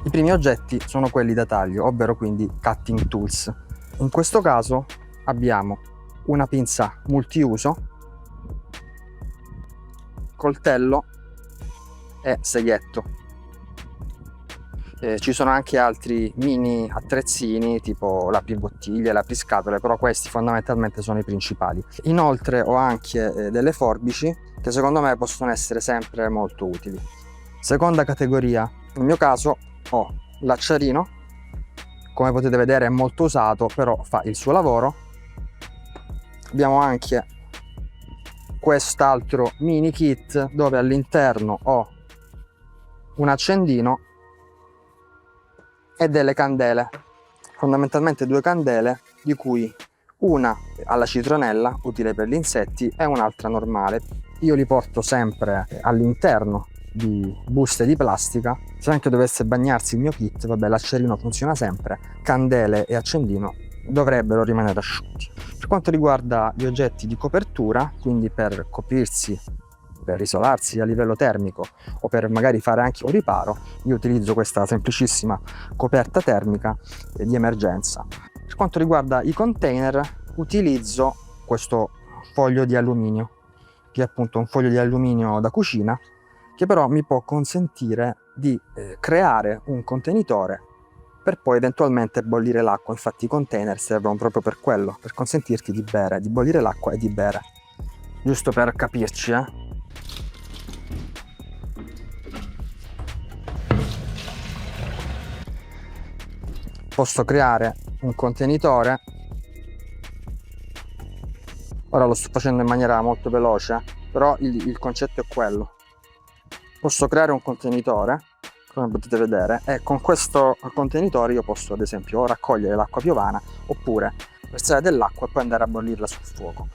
I primi oggetti sono quelli da taglio, ovvero quindi cutting tools. In questo caso abbiamo una pinza multiuso, coltello e seghetto. Ci sono anche altri mini attrezzini tipo l'apri-bottiglie, l'apri-scatole, però questi fondamentalmente sono i principali. Inoltre ho anche delle forbici che secondo me possono essere sempre molto utili. Seconda categoria, nel mio caso ho l'acciarino, come potete vedere è molto usato, però fa il suo lavoro. Abbiamo anche quest'altro mini kit dove all'interno ho un accendino e delle candele, fondamentalmente due candele, di cui una alla citronella, utile per gli insetti, e un'altra normale. Io li porto sempre all'interno di buste di plastica, se anche dovesse bagnarsi il mio kit, vabbè, l'acciarino funziona sempre, candele e accendino dovrebbero rimanere asciutti. Per quanto riguarda gli oggetti di copertura, quindi per coprirsi, per isolarsi a livello termico o per magari fare anche un riparo, io utilizzo questa semplicissima coperta termica di emergenza. Per quanto riguarda i container, utilizzo questo foglio di alluminio, che è appunto un foglio di alluminio da cucina, che però mi può consentire di creare un contenitore per poi eventualmente bollire l'acqua. Infatti i container servono proprio per quello, per consentirti di bere, di bollire l'acqua e di bere. Giusto per capirci, Posso creare un contenitore. Ora lo sto facendo in maniera molto veloce, però il concetto è quello. Posso creare un contenitore, come potete vedere, e con questo contenitore io posso ad esempio o raccogliere l'acqua piovana oppure versare dell'acqua e poi andare a bollirla sul fuoco.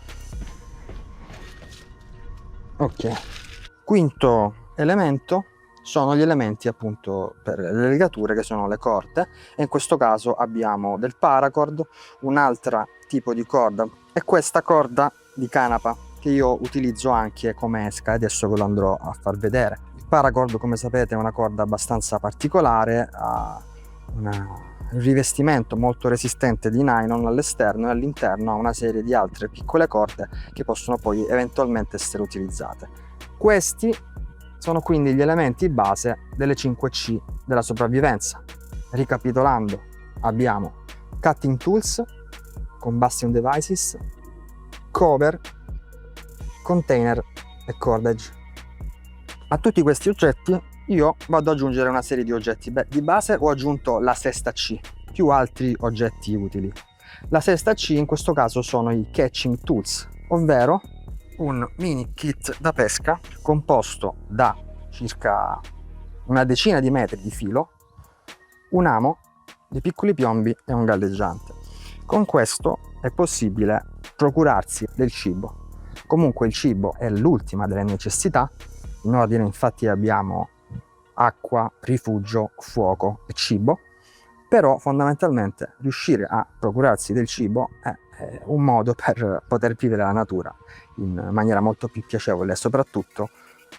Ok, quinto elemento sono gli elementi appunto per le legature, che sono le corde, e in questo caso abbiamo del paracord, un altro tipo di corda e questa corda di canapa che io utilizzo anche come esca, adesso ve lo andrò a far vedere. Il paracord, come sapete, è una corda abbastanza particolare, ha un rivestimento molto resistente di nylon all'esterno e all'interno ha una serie di altre piccole corde che possono poi eventualmente essere utilizzate. Questi sono quindi gli elementi base delle 5C della sopravvivenza. Ricapitolando, abbiamo cutting tools, combustion devices, cover, container e cordage. A tutti questi oggetti io vado ad aggiungere una serie di oggetti. Di base ho aggiunto la sesta C, più altri oggetti utili. La sesta C in questo caso sono i catching tools, ovvero un mini kit da pesca composto da circa una decina di metri di filo, un amo, dei piccoli piombi e un galleggiante. Con questo è possibile procurarsi del cibo. Comunque il cibo è l'ultima delle necessità. In ordine infatti abbiamo acqua, rifugio, fuoco e cibo, però fondamentalmente riuscire a procurarsi del cibo è un modo per poter vivere la natura in maniera molto più piacevole, e soprattutto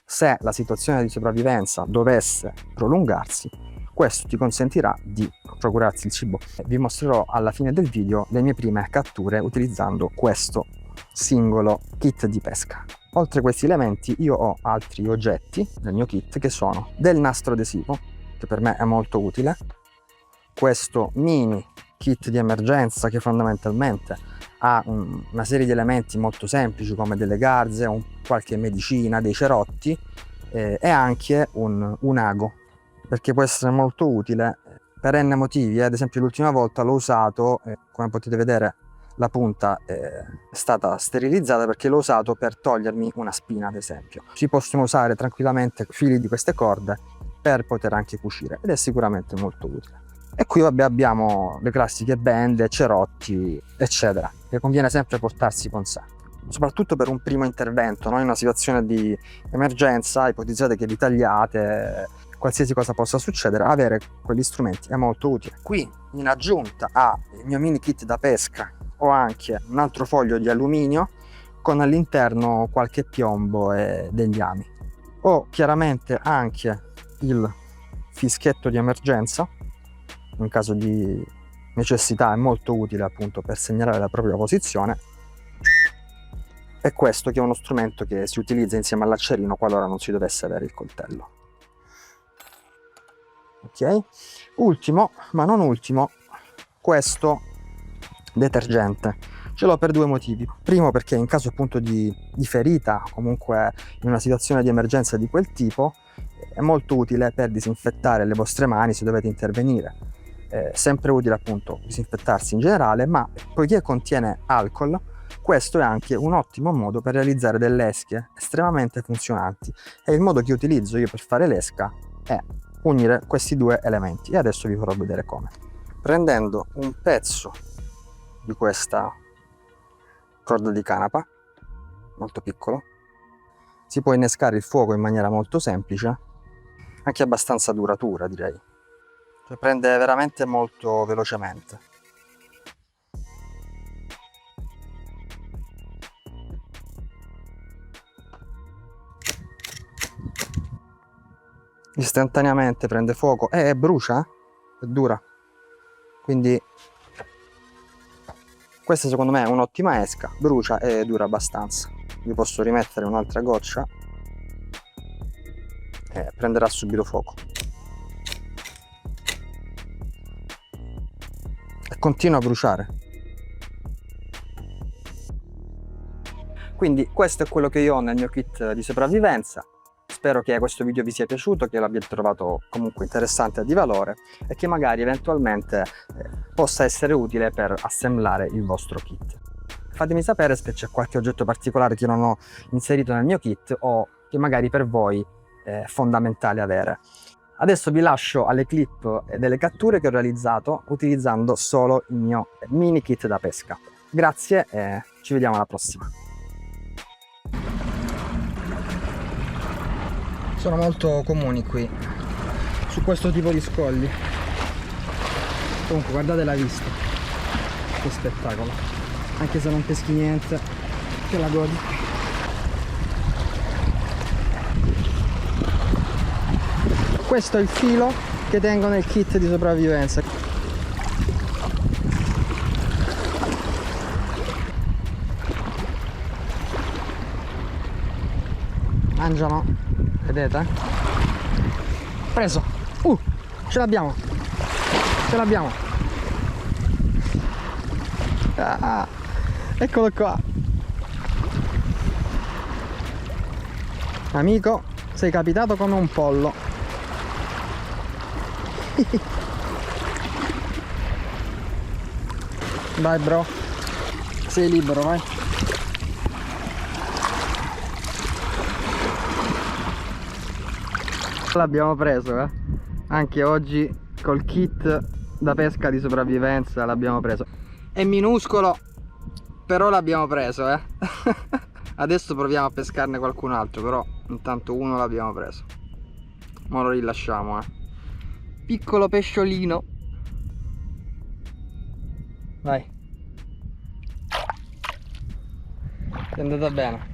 se la situazione di sopravvivenza dovesse prolungarsi, questo ti consentirà di procurarsi il cibo. Vi mostrerò alla fine del video le mie prime catture utilizzando questo singolo kit di pesca. Oltre a questi elementi io ho altri oggetti nel mio kit, che sono del nastro adesivo, che per me è molto utile, questo mini kit di emergenza che fondamentalmente ha una serie di elementi molto semplici come delle garze, qualche medicina, dei cerotti e anche un ago, perché può essere molto utile per n motivi. Ad esempio l'ultima volta l'ho usato, come potete vedere la punta è stata sterilizzata perché l'ho usato per togliermi una spina, ad esempio. Ci possono usare tranquillamente fili di queste corde per poter anche cucire ed è sicuramente molto utile. E qui vabbè abbiamo le classiche bende, cerotti eccetera, che conviene sempre portarsi con sé, soprattutto per un primo intervento, no? In una situazione di emergenza, ipotizzate che vi tagliate, qualsiasi cosa possa succedere, avere quegli strumenti è molto utile. Qui in aggiunta al mio mini kit da pesca ho anche un altro foglio di alluminio con all'interno qualche piombo e degli ami. Ho chiaramente anche il fischietto di emergenza, in caso di necessità è molto utile appunto per segnalare la propria posizione, e questo che è uno strumento che si utilizza insieme all'accerino qualora non si dovesse avere il coltello. Ok, ultimo ma non ultimo, questo detergente. Ce l'ho per due motivi. Primo, perché in caso appunto di ferita, comunque in una situazione di emergenza di quel tipo, è molto utile per disinfettare le vostre mani se dovete intervenire. È sempre utile appunto disinfettarsi in generale, ma poiché contiene alcol, questo è anche un ottimo modo per realizzare delle esche estremamente funzionanti, e il modo che utilizzo io per fare l'esca è unire questi due elementi, e adesso vi farò vedere come. Prendendo un pezzo di questa corda di canapa, molto piccolo, si può innescare il fuoco in maniera molto semplice, anche abbastanza duratura direi, cioè prende veramente molto velocemente. Istantaneamente prende fuoco e brucia, è dura, quindi questa secondo me è un'ottima esca, brucia e dura abbastanza. Vi posso rimettere un'altra goccia e prenderà subito fuoco e continua a bruciare. Quindi questo è quello che io ho nel mio kit di sopravvivenza. Spero che questo video vi sia piaciuto, che l'abbiate trovato comunque interessante e di valore, e che magari eventualmente possa essere utile per assemblare il vostro kit. Fatemi sapere se c'è qualche oggetto particolare che non ho inserito nel mio kit o che magari per voi è fondamentale avere. Adesso vi lascio alle clip delle catture che ho realizzato utilizzando solo il mio mini kit da pesca. Grazie e ci vediamo alla prossima. Sono molto comuni qui su questo tipo di scogli. Comunque guardate la vista, che spettacolo, anche se non peschi niente, te la godi. Questo è il filo che tengo nel kit di sopravvivenza. Mangiano. Vedete? Preso! Ce l'abbiamo! Ce l'abbiamo! Ah, eccolo qua! Amico, sei capitato come un pollo! Vai bro! Sei libero, vai! L'abbiamo preso, anche oggi col kit da pesca di sopravvivenza l'abbiamo preso. È minuscolo, però l'abbiamo preso, Adesso proviamo a pescarne qualcun altro, però intanto uno l'abbiamo preso. Ora lo rilasciamo, Piccolo pesciolino. Vai. È andata bene.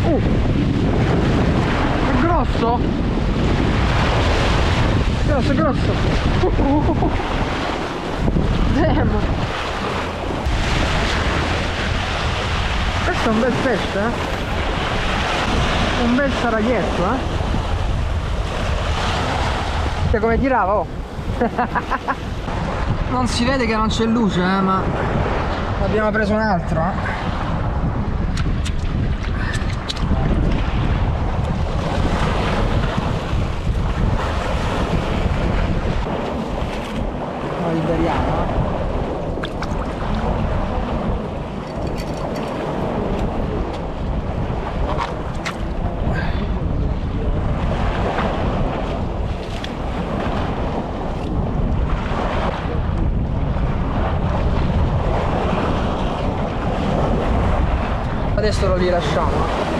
È grosso? Grosso, grosso. Damn. Questo è un bel pesce, Un bel saraghetto, Guarda come tirava, oh. Non si vede che non c'è luce, ma abbiamo preso un altro, liberiamo, adesso lo rilasciamo.